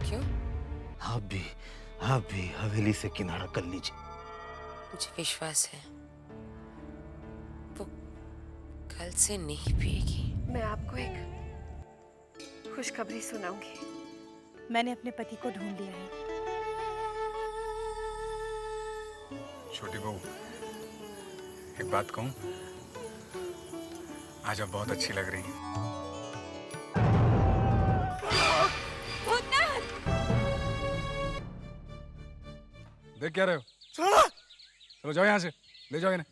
क्यों? आप भी हवेली से किनारा कर लीजिए। मुझे विश्वास है वो कल से नहीं पिएगी। मैं आपको एक खुशखबरी सुनाऊंगी। मैंने अपने पति को ढूंढ लिया है। छोटी बहू, एक बात कहूं, आज आप बहुत अच्छी लग रही हैं। देख क्या रहे हो? चलो जाओ यहाँ से, ले जाओ इन्हें।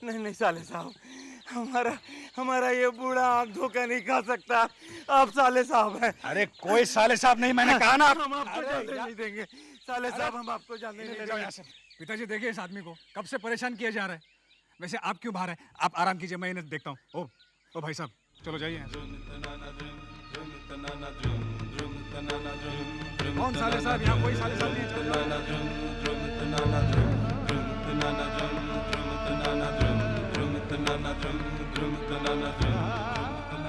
नहीं नहीं साले साहब, हमारा ये बूढ़ा आँख धोखा नहीं खा सकता। आप साले साहब हैं। अरे कोई साले साहब नहीं, मैंने कहा ना। हम आपको जाने नहीं देंगे साले साहब, हम आपको जाने नहीं ले जाओ यहाँ देंगे। से। पिताजी देखिए इस आदमी को, कब से परेशान किया जा रहा है। वैसे आप क्यों बाहर हैं? आप आराम कीजिए, मैं इन्हें देखता हूँ। ओ भाई साहब, चलो जाइए यहाँ से। कौन साले साहब? यहाँ कोई साले साहब नहीं है, चलो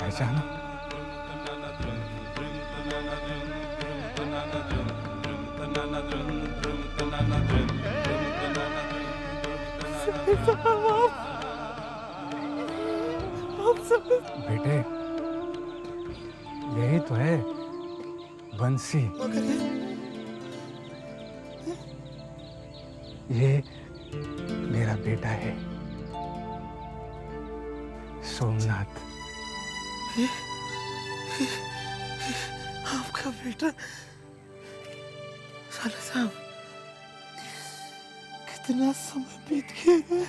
पहचाना? बेटे, यही तो है बंसी। ये मेरा बेटा है सोमनाथ। आपका बेटा? साले साहब, कितना समय बीत गया है?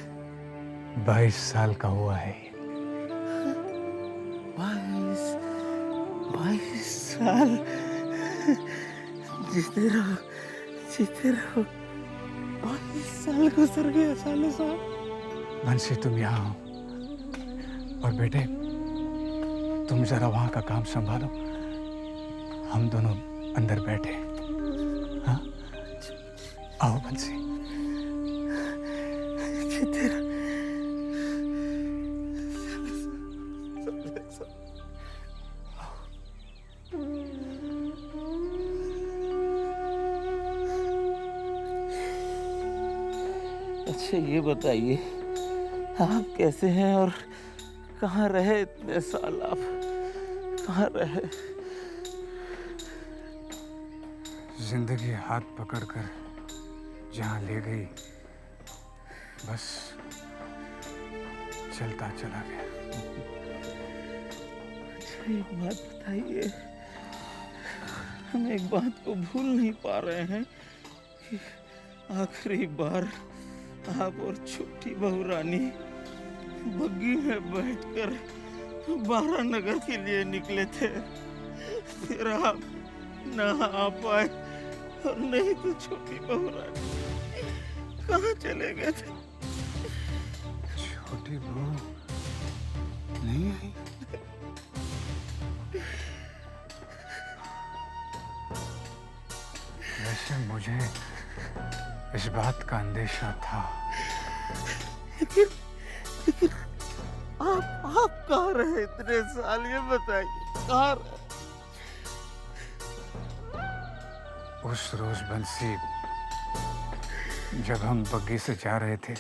22 साल का हुआ है। 22 साल। जीते रहो, जीते रहो। 22 साल गुजर गया साले साहब। बंसी, तुम यहाँ हो। और बेटे, तुम जरा वहां का काम संभालो, हम दोनों अंदर बैठे। हाँ, आओ बंसी। जीते रहो। अच्छा ये बताइए, आप कैसे हैं और कहाँ रहे इतने साल? आप कहाँ रहे? जिंदगी हाथ पकड़कर जहाँ ले गई, बस चलता चला गया। अच्छा एक बात बताइए, हम एक बात को भूल नहीं पा रहे हैं कि आखिरी बार आप और छोटी बहू रानी बग्गी में बैठकर 12 नगर के लिए निकले थे। फिर आप ना आ पाए और नहीं तो छोटी बहू रानी कहाँ चले गए थे? छोटी बहू नहीं आई? वैसे मुझे इस बात का अंदेशा था। लेकिन आप कहाँ रहे इतने साल? ये बताइए, कहाँ रहे? उस रोज बंसी, जब हम बग्गी से जा रहे थे,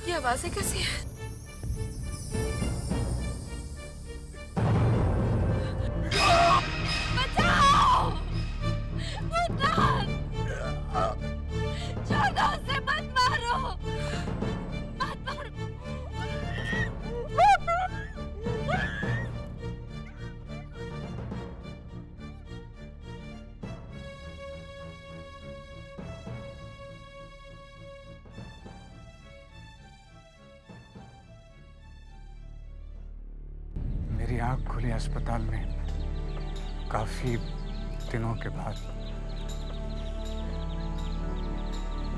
ये आवाजें कैसी हैं? बचाओ! छोड़ो उसे, मत मारो! मत मारो! मेरी आंख खुली अस्पताल में काफी दिनों के बाद।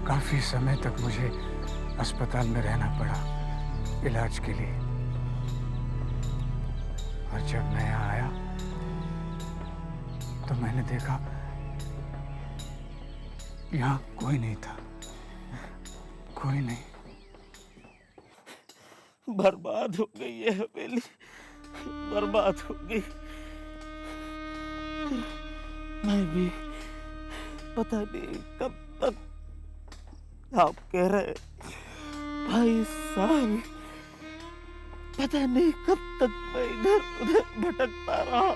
काफी समय तक मुझे अस्पताल में रहना पड़ा इलाज के लिए। और जब मैं यहाँ आया तो मैंने देखा यहाँ कोई नहीं था, कोई नहीं। बर्बाद हो गई है हवेली, बर्बाद हो गई। मैं भी पता नहीं कब तक, आप कह रहे 22 साल, पता नहीं कब तक मैं इधर उधर भटकता रहा,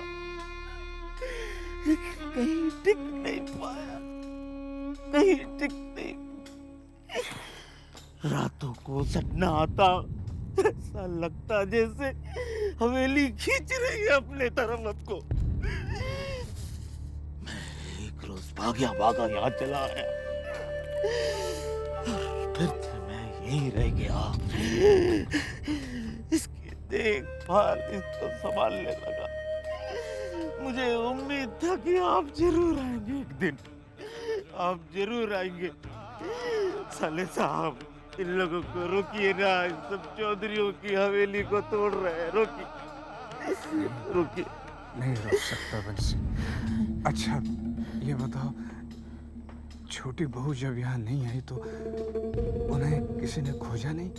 लेकिन कहीं टिक नहीं पाया, कहीं टिक नहीं। रातों को सपना आता, ऐसा लगता जैसे हवेली खींच रही है अपने तरफ हमको। मैं एक रोज भागा यहाँ चला आया, फिर से मैं यहीं रह गया। इसकी देखभाल, इसको संभालने लगा। मुझे उम्मीद था कि आप जरूर आएंगे एक दिन, आप जरूर आएंगे। साले साहब, इन लोगों को रोकिए ना, इन सब चौधरियों की हवेली को तोड़ रहे हैं, रोकिए। नहीं रोक सकता बंसी। अच्छा ये बताओ, छोटी बहू जब यहाँ नहीं आई तो उन्हें किसी ने खोजा नहीं,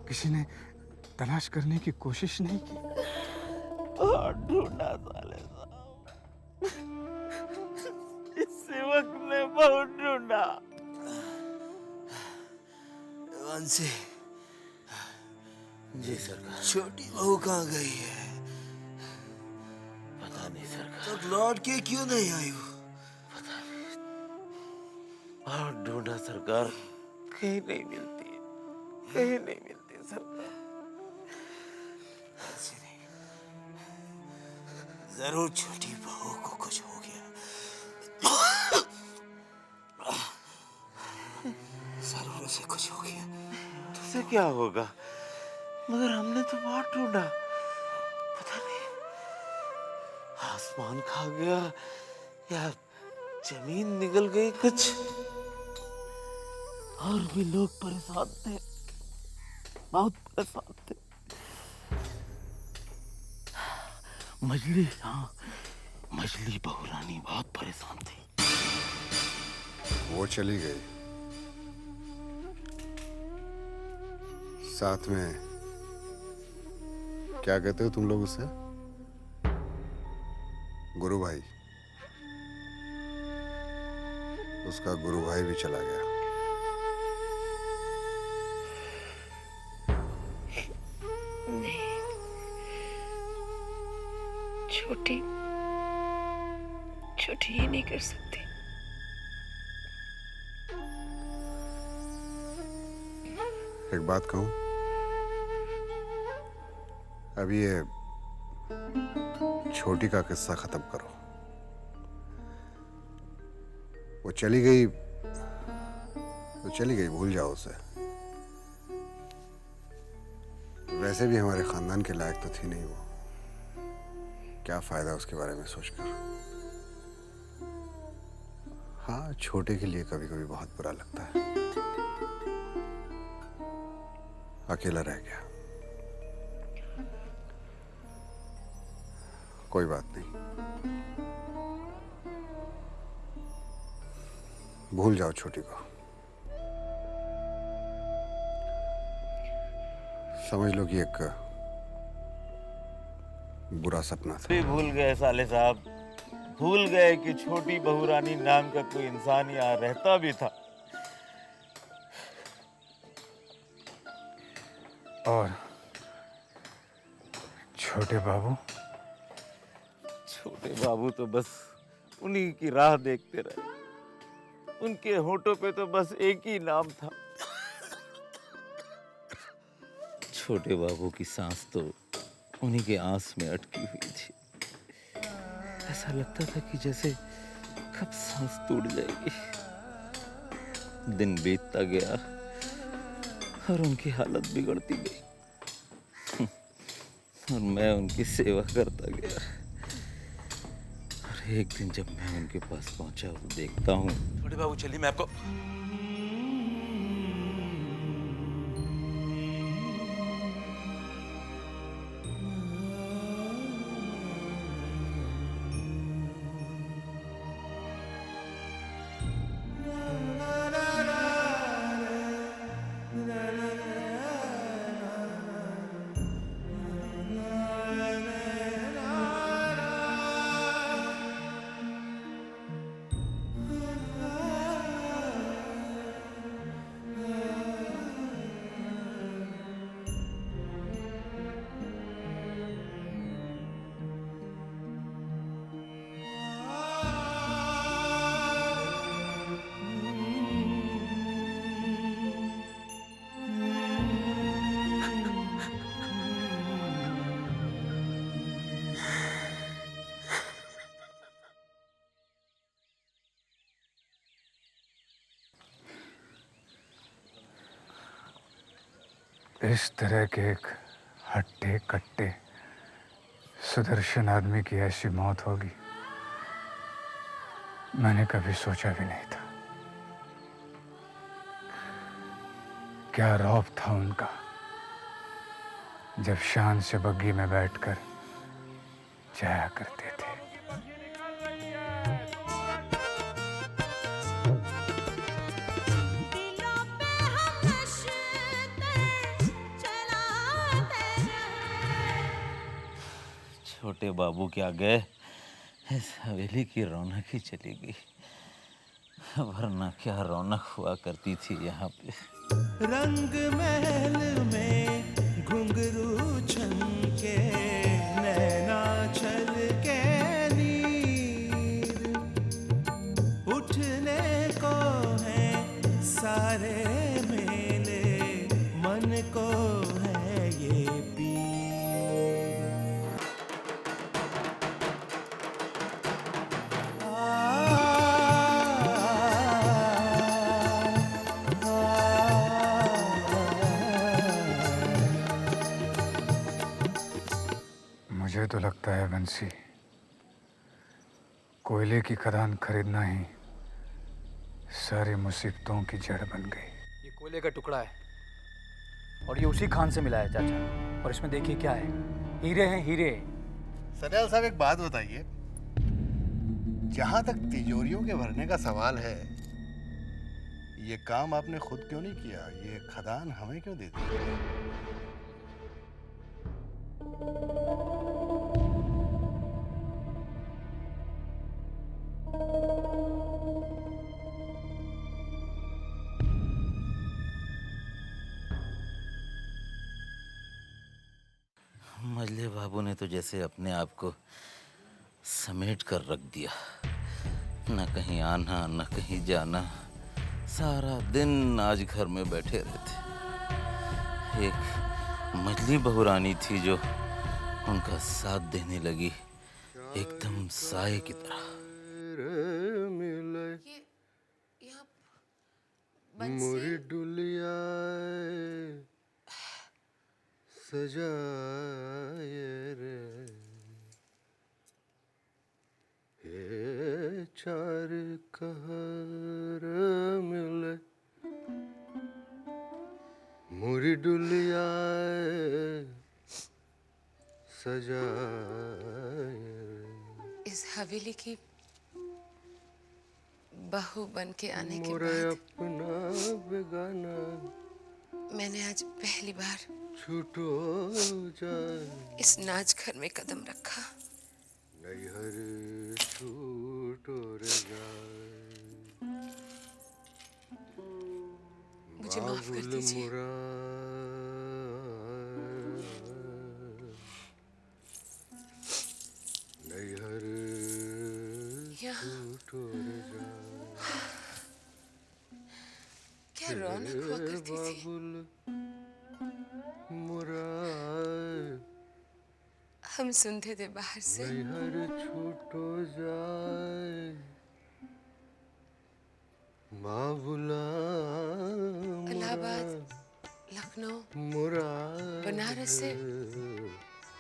किसी ने तलाश करने की कोशिश नहीं की? बहुत ढूंढा साले साहब, इस सेवक ने बहुत ढूंढा। बंसी, जी सरकार। छोटी बहू कहाँ गई है? पता नहीं सरकार। तब लौट के क्यों नहीं आई वो? पता नहीं, बहुत ढूंढा सरकार, कहीं नहीं मिलती है, कहीं नहीं मिलती सरकार। ऐसे नहीं, जरूर छोटी बहू को कुछ हो गया, जरूर उसे कुछ हो गया। तुझसे क्या होगा? मगर हमने तो बहुत ढूंढा, पता नहीं आसमान खा गया या जमीन निगल गई कुछ। और भी लोग परेशान थे, बहुत परेशान थे। मजली, हाँ मजली बहू रानी बहुत परेशान थी। वो चली गई, साथ में क्या कहते हो तुम लोग उसे? गुरु भाई। उसका गुरु भाई भी चला गया। छोटी छोटी ये नहीं कर सकती। एक बात कहूं, अभी ये छोटी का किस्सा खत्म करो। वो चली गई तो चली गई, भूल जाओ उसे। वैसे भी हमारे खानदान के लायक तो थी नहीं वो, क्या फायदा उसके बारे में सोचकर। हाँ, छोटे के लिए कभी कभी बहुत बुरा लगता है, अकेला रह गया। कोई बात नहीं, भूल जाओ छोटी को। समझ लो कि एक बुरा सपना था। भी भूल गए साले साहब, भूल गए कि छोटी बहू रानी नाम का कोई इंसान यहाँ रहता भी था। और छोटे बाबू? छोटे बाबू तो बस उन्हीं की राह देखते रहे। उनके होठों पे तो बस एक ही नाम था। छोटे बाबू की सांस तो उन्हीं के आंस में अटकी हुई थी। ऐसा लगता था कि जैसे कब सांस टूट जाएगी। दिन बीतता गया और उनकी हालत बिगड़ती गई और मैं उनकी सेवा करता गया। और एक दिन जब मैं उनके पास पहुंचा तो देखता हूँ। छोटे बाबू चलिए, मैं आपको इस तरह के एक हट्टे कट्टे सुदर्शन आदमी की ऐसी मौत होगी मैंने कभी सोचा भी नहीं था। क्या रौब था उनका जब शान से बग्गी में बैठकर जाया करते थे। छोटे बाबू क्या गए, इस हवेली की रौनक ही चली गई, वरना क्या रौनक हुआ करती थी यहाँ पे। रंग महल में घुंघरू छनके, नैना छल के नीर, उठने को है सारे मेले, मन को है ये मुझे तो लगता है बंसी, कोयले की खदान खरीदना ही सारी मुसीबतों की जड़ बन गई। ये कोयले का टुकड़ा है और ये उसी खान से मिला है चाचा। और इसमें देखिए क्या है, हीरे हैं हीरे। सनयाल साहब एक बात बताइए, जहां तक तिजोरियों के भरने का सवाल है, ये काम आपने खुद क्यों नहीं किया? ये खदान हमें क्यों दे दी? मजले बाबू ने तो जैसे अपने आप को समेट कर रख दिया, न कहीं आना न कहीं जाना, सारा दिन आज घर में बैठे रहते। एक मजली बहुरानी थी जो उनका साथ देने लगी, एकदम साए की तरह। मोरी डुलिया सजाए रे, हे चार कहर मिले, मोरी डुलिया सजाए रे। इस हवेली की बहू बन के आने के मोरे बाद अपना बेगाना मैंने आज पहली बार छूटो जाए, इस नाच घर में कदम रखा। नैहर छूटो रे जाए, मुझे माफ कर दीजिए। नैहर छूटो रे जाए, क्या रौनक हुआ करती थी। हम सुनते थे बाहर से, नैहर छूटो जाए, माँ बुला इलाहाबाद, लखनऊ, बनारस से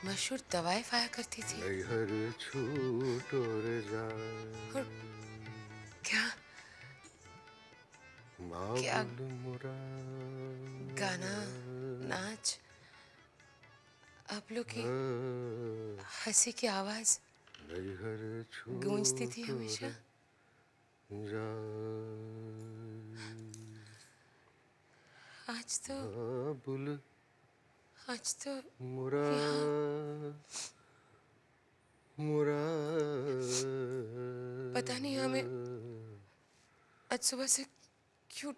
मशहूर दवाएं पाया करती थी। नैहर छूटो रे जाए, और क्या क्या गाना नाच, आप लोग की हंसी की आवाज गूंजती थी हमेशा। आज तो पता नहीं हमें आज सुबह से क्यों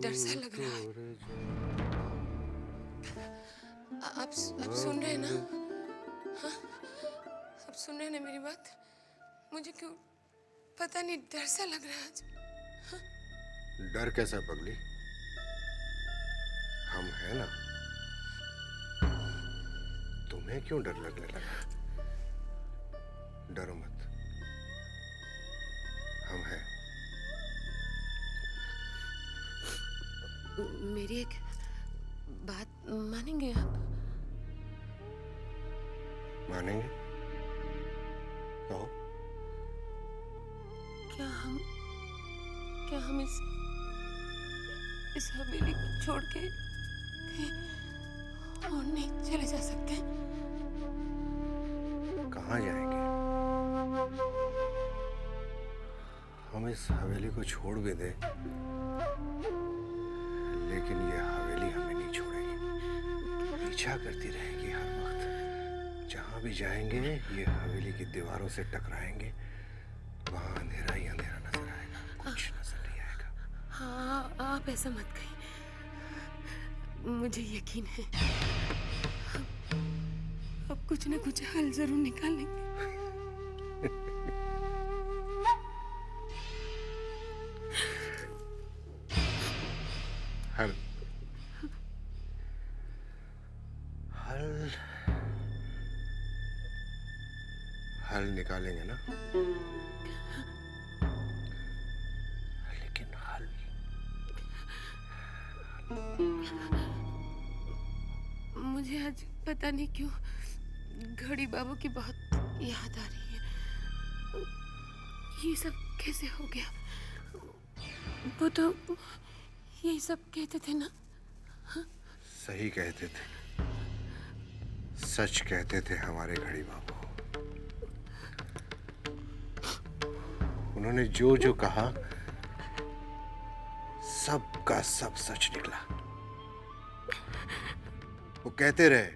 डर सा लग रहा है। आप सुन रहे हैं ना? हाँ, आप सुन रहे हैं ना मेरी बात? मुझे क्यों पता नहीं डर सा लग रहा है आज। हाँ? डर कैसा पगली, हम हैं ना, तुम्हें क्यों डर लगने लगा? डरो मत, हम हैं। मेरी एक बात मानेंगे आप? मानेंगे? कहो। क्या हम इस हवेली को छोड़ के कहीं और नहीं चले जा सकते? कहाँ जाएंगे? हम इस हवेली को छोड़ भी दे, लेकिन ये हवेली हमें नहीं छोड़ेगी, पीछा करती रहेगी हर वक्त। जहाँ भी जाएंगे ये हवेली की दीवारों से टकराएंगे, वहाँ अंधेरा ही अंधेरा नजर आएगा, कुछ नजर नहीं आएगा। हाँ, आप ऐसा मत कहिए, मुझे यकीन है अब कुछ न कुछ हल जरूर निकालेंगे। हल हल हल निकालेंगे ना, लेकिन हल मुझे आज पता नहीं क्यों घड़ी बाबू की बहुत याद आ रही है। ये सब कैसे हो गया? वो तो यही सब कहते थे ना? सही कहते थे, सच कहते थे हमारे घड़ी बाबू। उन्होंने जो जो कहा सब का सब सच निकला। वो कहते रहे,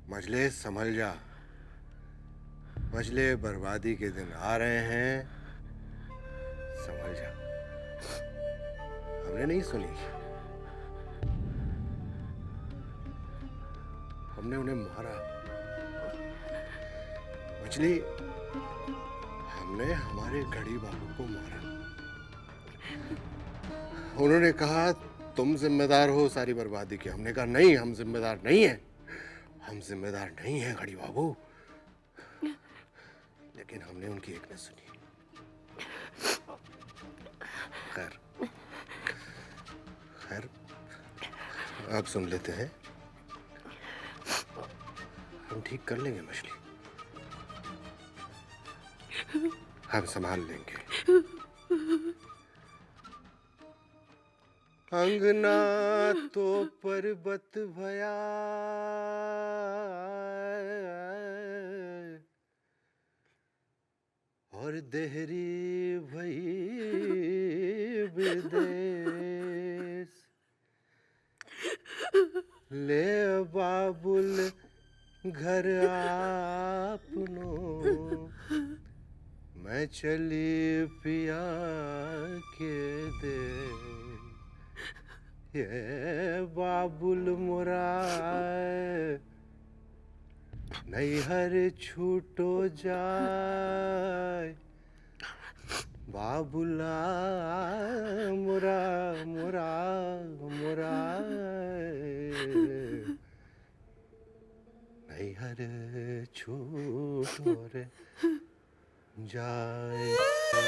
मजले संभल जा, मजले बर्बादी के दिन आ रहे हैं, संभल जा। हमने नहीं सुनी, हमने उन्हें मारा। मछली, हमने हमारे घड़ी बाबू को मारा। उन्होंने कहा तुम जिम्मेदार हो सारी बर्बादी के। हमने कहा नहीं, हम जिम्मेदार नहीं हैं, हम जिम्मेदार नहीं हैं घड़ी बाबू। लेकिन हमने उनकी एक न सुनी। खैर खैर, आप सुन लेते हैं, हम ठीक कर लेंगे मछली, हम संभाल लेंगे। अंगना तो पर्वत भया, और देहरी भई विदेश। ले बाबुल घर आपनो, मैं चली पिया के दे। ये बाबुल मोरा नैहर छूटो जाए, बाबुला मोरा मोरा मोरा नैहर छूटो रे जाए।